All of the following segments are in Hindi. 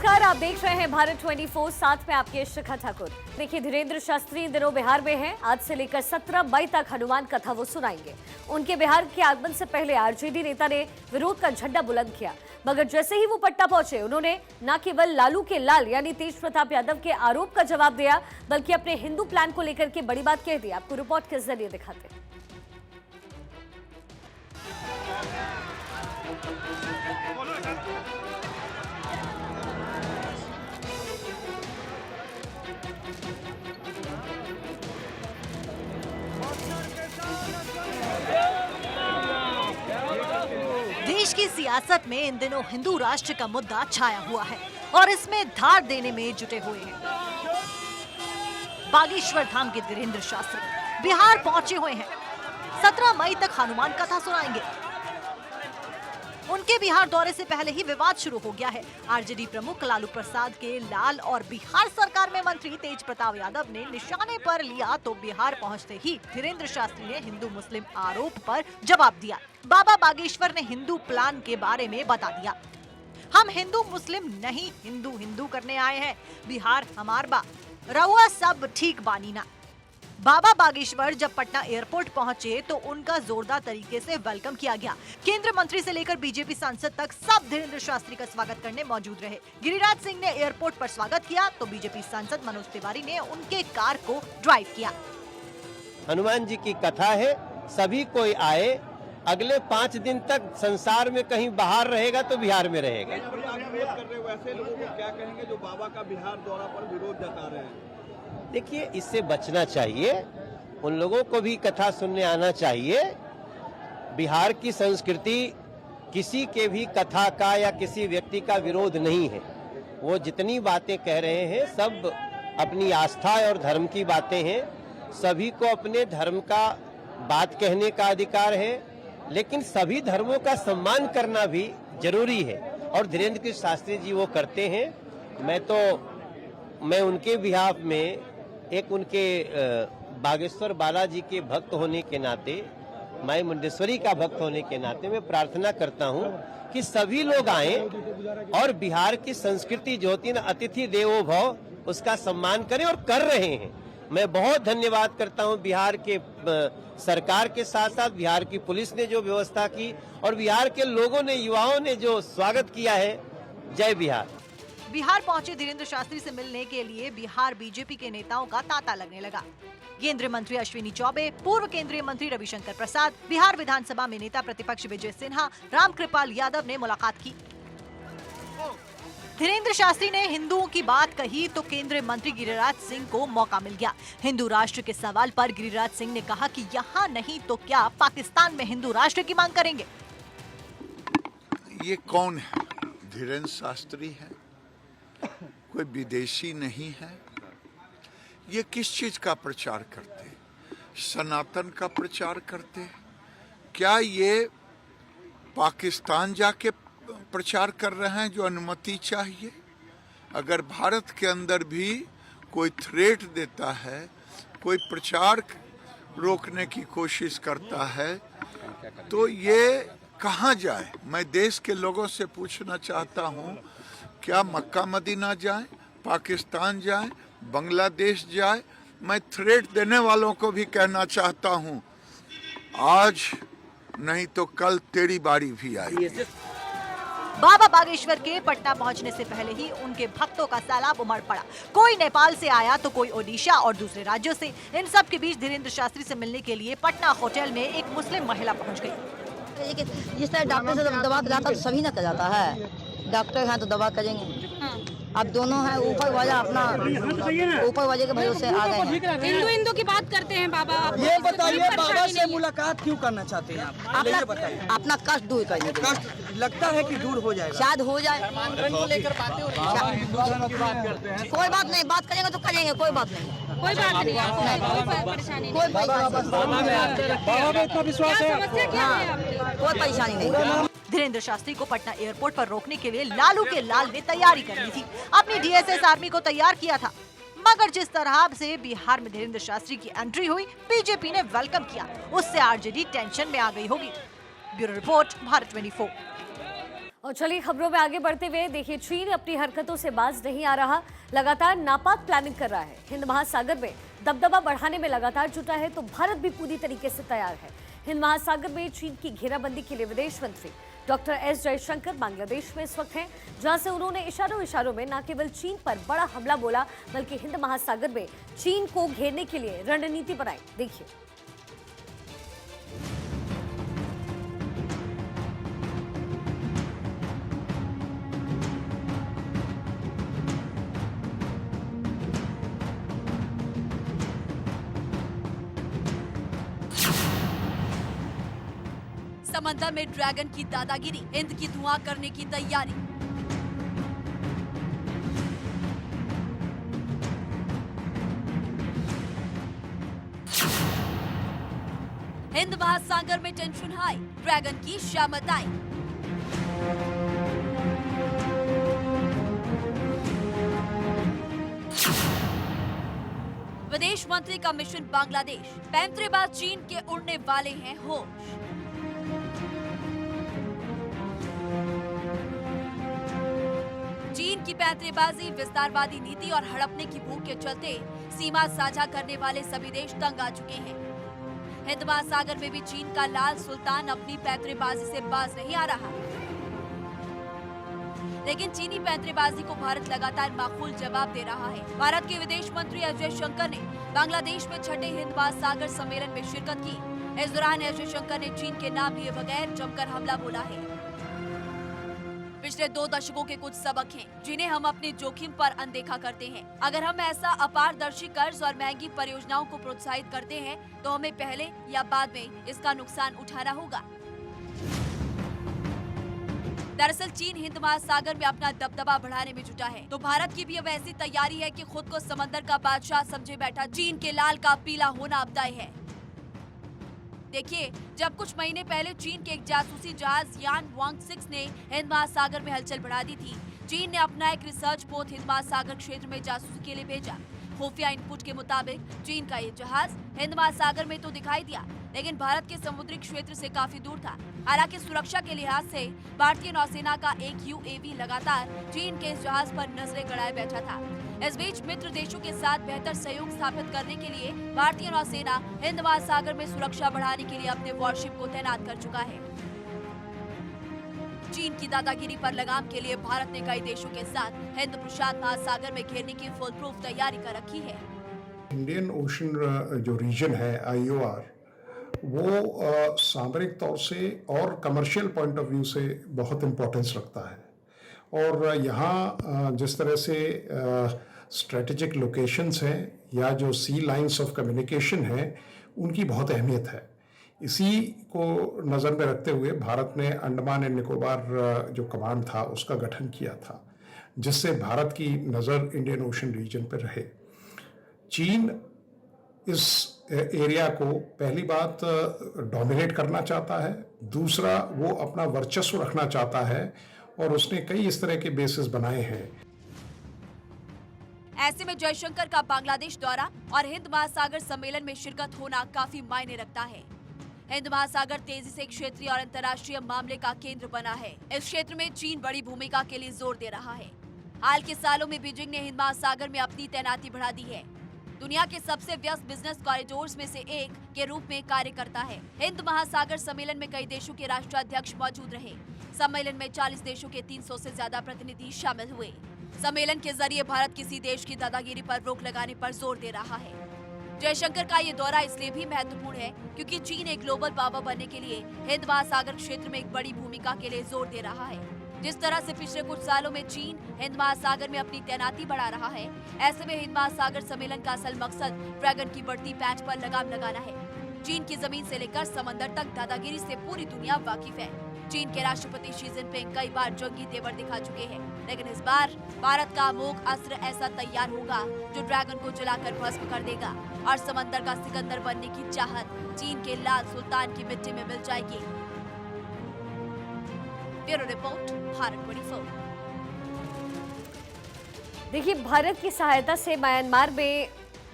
नमस्कार, आप देख रहे हैं भारत 24, साथ में आपके शिखा ठाकुर। देखिए, धीरेन्द्र शास्त्री इन दिनों बिहार में हैं। आज से लेकर 17 मई तक हनुमान कथा वो सुनाएंगे। उनके बिहार के आगमन से पहले आरजेडी नेता ने विरोध का झंडा बुलंद किया, मगर जैसे ही वो पटना पहुंचे उन्होंने न केवल लालू के लाल यानी तेज प्रताप यादव के आरोप का जवाब दिया, बल्कि अपने हिंदू प्लान को लेकर के बड़ी बात कह दी। आपको रिपोर्ट के जरिए दिखाते हैं। देश की सियासत में इन दिनों हिंदू राष्ट्र का मुद्दा छाया हुआ है और इसमें धार देने में जुटे हुए हैं। बागेश्वर धाम के धीरेन्द्र शास्त्री बिहार पहुंचे हुए हैं। 17 मई तक हनुमान कथा सुनाएंगे। उनके बिहार दौरे से पहले ही विवाद शुरू हो गया है। आरजेडी प्रमुख लालू प्रसाद के लाल और बिहार सरकार में मंत्री तेज प्रताप यादव ने निशाने पर लिया, तो बिहार पहुंचते ही धीरेन्द्र शास्त्री ने हिंदू मुस्लिम आरोप पर जवाब दिया। बाबा बागेश्वर ने हिंदू प्लान के बारे में बता दिया। हम हिंदू मुस्लिम नहीं, हिंदू हिंदू करने आए हैं। बिहार हमार बा, रउआ सब ठीक बानी ना। बाबा बागेश्वर जब पटना एयरपोर्ट पहुंचे तो उनका जोरदार तरीके से वेलकम किया गया। केंद्र मंत्री से लेकर बीजेपी सांसद तक सब धीरेन्द्र शास्त्री का स्वागत करने मौजूद रहे। गिरिराज सिंह ने एयरपोर्ट पर स्वागत किया तो बीजेपी सांसद मनोज तिवारी ने उनके कार को ड्राइव किया। हनुमान जी की कथा है, सभी कोई आए। अगले 5 दिन तक संसार में कहीं बाहर रहेगा तो बिहार में रहेगा। वैसे लोगों को क्या कहेंगे जो बाबा का बिहार दौरा पर विरोध जता रहे हैं? देखिए, इससे बचना चाहिए। उन लोगों को भी कथा सुनने आना चाहिए। बिहार की संस्कृति किसी के भी कथा का या किसी व्यक्ति का विरोध नहीं है। वो जितनी बातें कह रहे हैं सब अपनी आस्था और धर्म की बातें हैं। सभी को अपने धर्म का बात कहने का अधिकार है, लेकिन सभी धर्मों का सम्मान करना भी जरूरी है और धीरेन्द्र शास्त्री जी वो करते हैं। मैं उनके बिहाफ में एक उनके बागेश्वर बालाजी के भक्त होने के नाते, माई मुंडेश्वरी का भक्त होने के नाते मैं प्रार्थना करता हूं कि सभी लोग आए और बिहार की संस्कृति जो होती है ना, अतिथि देवो भव, उसका सम्मान करें और कर रहे हैं। मैं बहुत धन्यवाद करता हूं बिहार के सरकार के साथ साथ बिहार की पुलिस ने जो व्यवस्था की और बिहार के लोगों ने, युवाओं ने जो स्वागत किया है। जय बिहार। बिहार पहुंचे धीरेन्द्र शास्त्री से मिलने के लिए बिहार बीजेपी के नेताओं का तांता लगने लगा। केंद्रीय मंत्री अश्विनी चौबे, पूर्व केंद्रीय मंत्री रविशंकर प्रसाद, बिहार विधानसभा में नेता प्रतिपक्ष विजय सिन्हा, रामकृपाल यादव ने मुलाकात की। धीरेन्द्र शास्त्री ने हिंदुओं की बात कही तो केंद्रीय मंत्री गिरिराज सिंह को मौका मिल गया। हिंदू राष्ट्र के सवाल पर गिरिराज सिंह ने कहा कि यहाँ नहीं तो क्या पाकिस्तान में हिंदू राष्ट्र की मांग करेंगे। ये कौन है? धीरेन्द्र शास्त्री है, कोई विदेशी नहीं है। ये किस चीज का प्रचार करते? सनातन का प्रचार करते? क्या ये पाकिस्तान जाके प्रचार कर रहे हैं जो अनुमति चाहिए? अगर भारत के अंदर भी कोई थ्रेट देता है, कोई प्रचार रोकने की कोशिश करता है, तो ये कहाँ जाए? मैं देश के लोगों से पूछना चाहता हूँ, क्या मक्का मदीना जाए, पाकिस्तान जाए, बांग्लादेश जाए? मैं थ्रेट देने वालों को भी कहना चाहता हूँ, आज नहीं तो कल तेरी बारी भी आएगी। बाबा बागेश्वर के पटना पहुंचने से पहले ही उनके भक्तों का सैलाब उमड़ पड़ा। कोई नेपाल से आया तो कोई ओडिशा और दूसरे राज्यों से। इन सब के बीच धीरेन्द्र शास्त्री से मिलने के लिए पटना होटल में एक मुस्लिम महिला पहुंच गई। जिस तरह डॉक्टर से दवा दिलाता तो सभी न जाता है। डॉक्टर हैं तो दवा करेंगे। अब दोनों हैं, ऊपर वाला अपना ऊपर वाले के भरोसे आ गए हैं। हिंदू की बात करते हैं बाबा। ये बताइए, बाबा से मुलाकात क्यों करना चाहते हैं आप? अपना कष्ट दूर करने के लिए। कष्ट लगता है कि दूर हो जाएगा? शायद हो जाए। लेकर बातें करते हैं। कोई बात नहीं, बात करेंगे तो करेंगे, कोई बात नहीं। कोई बात नहीं, कोई परेशानी नहीं। बाबा में इतना विश्वास है? कोई परेशानी नहीं। धीरेन्द्र शास्त्री को पटना एयरपोर्ट पर रोकने के लिए लालू के लाल ने तैयारी कर ली थी। अपनी डीएसएस आर्मी को तैयार किया था। मगर जिस तरह से बिहार में धीरेन्द्र शास्त्री की एंट्री हुई, बीजेपी ने वेलकम किया, उससे आरजेडी टेंशन में आ गई होगी। Bureau report, Bharat 24। और चलिए खबरों में आगे बढ़ते हुए देखिए, चीन अपनी हरकतों से बाज नहीं आ रहा, लगातार नापाक प्लानिंग कर रहा है। हिंद महासागर में दबदबा बढ़ाने में लगातार जुटा है, तो भारत भी पूरी तरीके से तैयार है। हिंद महासागर में चीन की घेराबंदी के लिए विदेश मंत्री डॉक्टर एस जयशंकर बांग्लादेश में इस वक्त हैं, जहां से उन्होंने इशारों में न केवल चीन पर बड़ा हमला बोला, बल्कि हिंद महासागर में चीन को घेरने के लिए रणनीति बनाई। देखिए, समंदर में ड्रैगन की दादागिरी, हिंद की धुआं करने की तैयारी। हिंद महासागर में टेंशन हाई, ड्रैगन की शामत आई। विदेश मंत्री का मिशन बांग्लादेश, पैंतरेबाज चीन के उड़ने वाले हैं होश। चीन की पैंतरेबाजी, विस्तारवादी नीति और हड़पने की भूख के चलते सीमा साझा करने वाले सभी देश तंग आ चुके हैं। हिंद महासागर में भी चीन का लाल सुल्तान अपनी पैंतरेबाजी से बाज नहीं आ रहा, लेकिन चीनी पैंतरेबाजी को भारत लगातार माकूल जवाब दे रहा है। भारत के विदेश मंत्री एस जयशंकर ने बांग्लादेश में छठे हिंद महासागर सम्मेलन में शिरकत की। इस दौरान एस जयशंकर ने चीन के नाम लिए बगैर जमकर हमला बोला है। पिछले 2 दशकों के कुछ सबक हैं, जिन्हें हम अपने जोखिम पर अनदेखा करते हैं। अगर हम ऐसा अपारदर्शी कर्ज और महंगी परियोजनाओं को प्रोत्साहित करते हैं, तो हमें पहले या बाद में इसका नुकसान उठाना होगा। दरअसल चीन हिंद महासागर में अपना दबदबा बढ़ाने में जुटा है, तो भारत की भी अब ऐसी तैयारी है कि खुद को समंदर का बादशाह समझे बैठा चीन के लाल का पीला होना अब तय है। देखिए, जब कुछ महीने पहले चीन के एक जासूसी जहाज यान वांग 6 ने हिंद महासागर में हलचल बढ़ा दी थी, चीन ने अपना एक रिसर्च पोत हिंद महासागर क्षेत्र में जासूसी के लिए भेजा। खुफिया इनपुट के मुताबिक चीन का ये जहाज हिंद महासागर में तो दिखाई दिया, लेकिन भारत के समुद्री क्षेत्र से काफी दूर था। हालांकि सुरक्षा के लिहाज से भारतीय नौसेना का एक यूएवी लगातार चीन के इस जहाज पर नजरें गड़ाए बैठा था। इस बीच मित्र देशों के साथ बेहतर सहयोग स्थापित करने के लिए भारतीय नौसेना हिंद महासागर में सुरक्षा बढ़ाने के लिए अपने वॉरशिप को तैनात कर चुका है। चीन की दादागिरी पर लगाम के लिए भारत ने कई देशों के साथ हिंद प्रशांत महासागर में घेरने की फुल प्रूफ तैयारी कर रखी है। इंडियन ओशन जो रीजन है IOR, वो सामरिक तौर से और कमर्शियल पॉइंट ऑफ व्यू से बहुत इम्पोर्टेंस रखता है। और यहाँ जिस तरह से स्ट्रेटेजिक लोकेशंस हैं या जो सी लाइंस ऑफ कम्युनिकेशन है, उनकी बहुत अहमियत है। इसी को नज़र में रखते हुए भारत ने अंडमान एंड निकोबार जो कमांड था उसका गठन किया था, जिससे भारत की नज़र इंडियन ओशन रीजन पर रहे। चीन इस एरिया को पहली बात डोमिनेट करना चाहता है, दूसरा वो अपना वर्चस्व रखना चाहता है, और उसने कई इस तरह के बेसिस बनाए हैं। ऐसे में जयशंकर का बांग्लादेश दौरा और हिंद महासागर सम्मेलन में शिरकत होना काफी मायने रखता है। हिंद महासागर तेजी से क्षेत्रीय और अंतर्राष्ट्रीय मामले का केंद्र बना है। इस क्षेत्र में चीन बड़ी भूमिका के लिए जोर दे रहा है। हाल के सालों में बीजिंग ने हिंद महासागर में अपनी तैनाती बढ़ा दी है। दुनिया के सबसे व्यस्त बिजनेस कॉरिडोर्स में से एक के रूप में कार्य करता है। हिंद महासागर सम्मेलन में कई देशों के राष्ट्राध्यक्ष मौजूद रहे। सम्मेलन में 40 देशों के 300 से ज्यादा प्रतिनिधि शामिल हुए। सम्मेलन के जरिए भारत किसी देश की दादागिरी पर रोक लगाने पर जोर दे रहा है। जयशंकर का ये दौरा इसलिए भी महत्वपूर्ण है क्योंकि चीन एक ग्लोबल पावर बनने के लिए हिंद महासागर क्षेत्र में एक बड़ी भूमिका के लिए जोर दे रहा है। जिस तरह से पिछले कुछ सालों में चीन हिंद महासागर में अपनी तैनाती बढ़ा रहा है, ऐसे में हिंद महासागर सम्मेलन का असल मकसद ड्रैगन की बढ़ती पैठ पर लगाम लगाना है। चीन की जमीन से लेकर समंदर तक दादागिरी से पूरी दुनिया वाकिफ है। चीन के राष्ट्रपति शी जिनपिंग कई बार जंगी तेवर दिखा चुके हैं, लेकिन इस बार भारत का अमोघ अस्त्र ऐसा तैयार होगा जो ड्रैगन को जलाकर भस्म कर देगा और समंदर का सिकंदर बनने की चाहत चीन के लाल सुल्तान की मिट्टी में मिल जाएगी। Bureau report, Bharat 24। देखिए, भारत की सहायता से म्यांमार में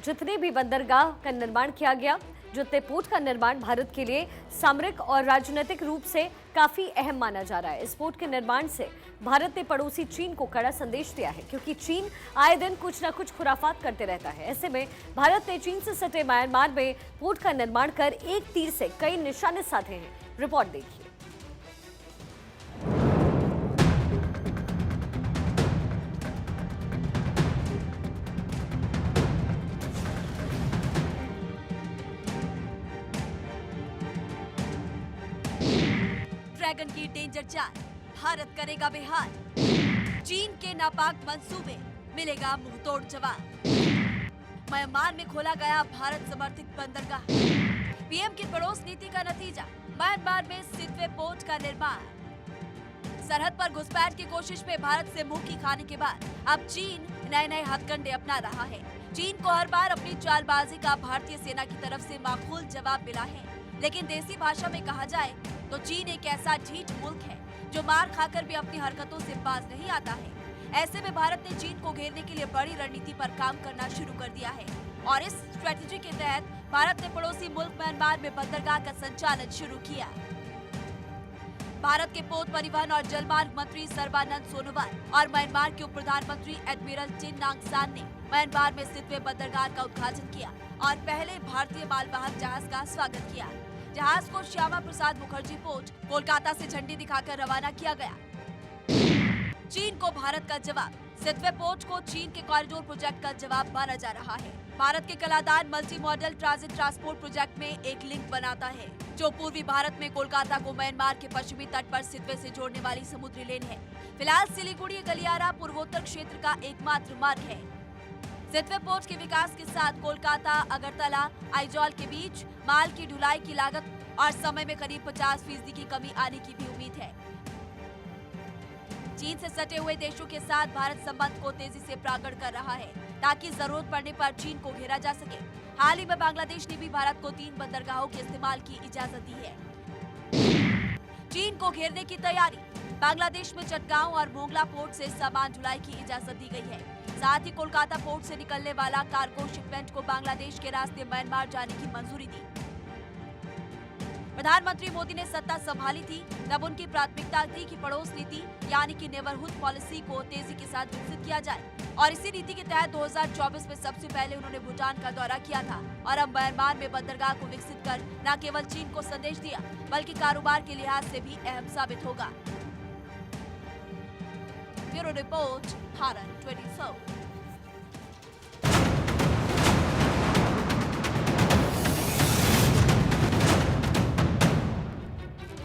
जितने भी बंदरगाह का निर्माण किया गया, जितने पोर्ट का निर्माण भारत के लिए सामरिक और राजनीतिक रूप से काफी अहम माना जा रहा है। इस पोर्ट के निर्माण से भारत ने पड़ोसी चीन को कड़ा संदेश दिया है, क्योंकि चीन आए दिन कुछ न कुछ खुराफात करते रहता है। ऐसे में भारत ने चीन से सटे म्यांमार में पोर्ट का निर्माण कर एक तीर से कई निशाने साधे हैं। रिपोर्ट देखिए। ड्रैगन की डेंजर चाल, भारत करेगा बिहार। चीन के नापाक मंसूबे, मिलेगा मुंहतोड़ जवाब। म्यांमार में खोला गया भारत समर्थित बंदरगाह। पीएम की पड़ोस नीति का नतीजा, म्यांमार में सितवे पोर्ट का निर्माण। सरहद पर घुसपैठ की कोशिश में भारत से मुंह की खाने के बाद अब चीन नए नए हथकंडे अपना रहा है। चीन को हर बार अपनी चालबाजी का भारतीय सेना की तरफ से माकूल जवाब मिला है, लेकिन देसी भाषा में कहा जाए तो चीन एक ऐसा ढीठ मुल्क है जो मार खाकर भी अपनी हरकतों से बाज नहीं आता है। ऐसे में भारत ने चीन को घेरने के लिए बड़ी रणनीति पर काम करना शुरू कर दिया है और इस स्ट्रेटेजी के तहत भारत ने पड़ोसी मुल्क म्यांमार में बंदरगाह का संचालन शुरू किया। भारत के पोत परिवहन और जलमार्ग मंत्री सर्बानंद सोनोवाल और म्यांमार के उप प्रधानमंत्री एडमिरल चिन नांगसान ने म्यांमार में सितवे बंदरगाह का उद्घाटन किया और पहले भारतीय मालवाहक जहाज का स्वागत किया। जहाज को श्यामा प्रसाद मुखर्जी पोर्ट कोलकाता से झंडी दिखाकर रवाना किया गया। चीन को भारत का जवाब, सितवे पोर्ट को चीन के कॉरिडोर प्रोजेक्ट का जवाब माना जा रहा है। भारत के Kaladan multi modal transit transport project में एक लिंक बनाता है, जो पूर्वी भारत में कोलकाता को म्यांमार के पश्चिमी तट पर सितवे से जोड़ने वाली समुद्री लेन है। फिलहाल सिलीगुड़ी गलियारा पूर्वोत्तर क्षेत्र का एकमात्र मार्ग है। सितवे पोर्ट के विकास के साथ कोलकाता, अगरतला, आइजॉल के बीच माल की ढुलाई की लागत और समय में करीब 50% की कमी आने की भी उम्मीद है। चीन से सटे हुए देशों के साथ भारत संबंध को तेजी से प्रगाढ़ कर रहा है, ताकि जरूरत पड़ने पर चीन को घेरा जा सके। हाल ही में बांग्लादेश ने भी भारत को 3 बंदरगाहों के इस्तेमाल की इजाजत दी है। चीन को घेरने की तैयारी, बांग्लादेश में चटगांव और मोंगला पोर्ट से सामान ढुलाई की इजाजत दी गई है। साथ ही कोलकाता पोर्ट से निकलने वाला कार्गो शिपमेंट को बांग्लादेश के रास्ते म्यांमार जाने की मंजूरी दी। प्रधानमंत्री मोदी ने सत्ता संभाली थी तब उनकी प्राथमिकता थी कि पड़ोस नीति यानी कि नेबरहुड पॉलिसी को तेजी के साथ विकसित किया जाए और इसी नीति के तहत 2024 में सबसे पहले उन्होंने भूटान का दौरा किया था और अब म्यांमार में बंदरगाह को विकसित कर न केवल चीन को संदेश दिया बल्कि कारोबार के लिहाज से भी अहम साबित होगा। Bureau report, Bharat 24।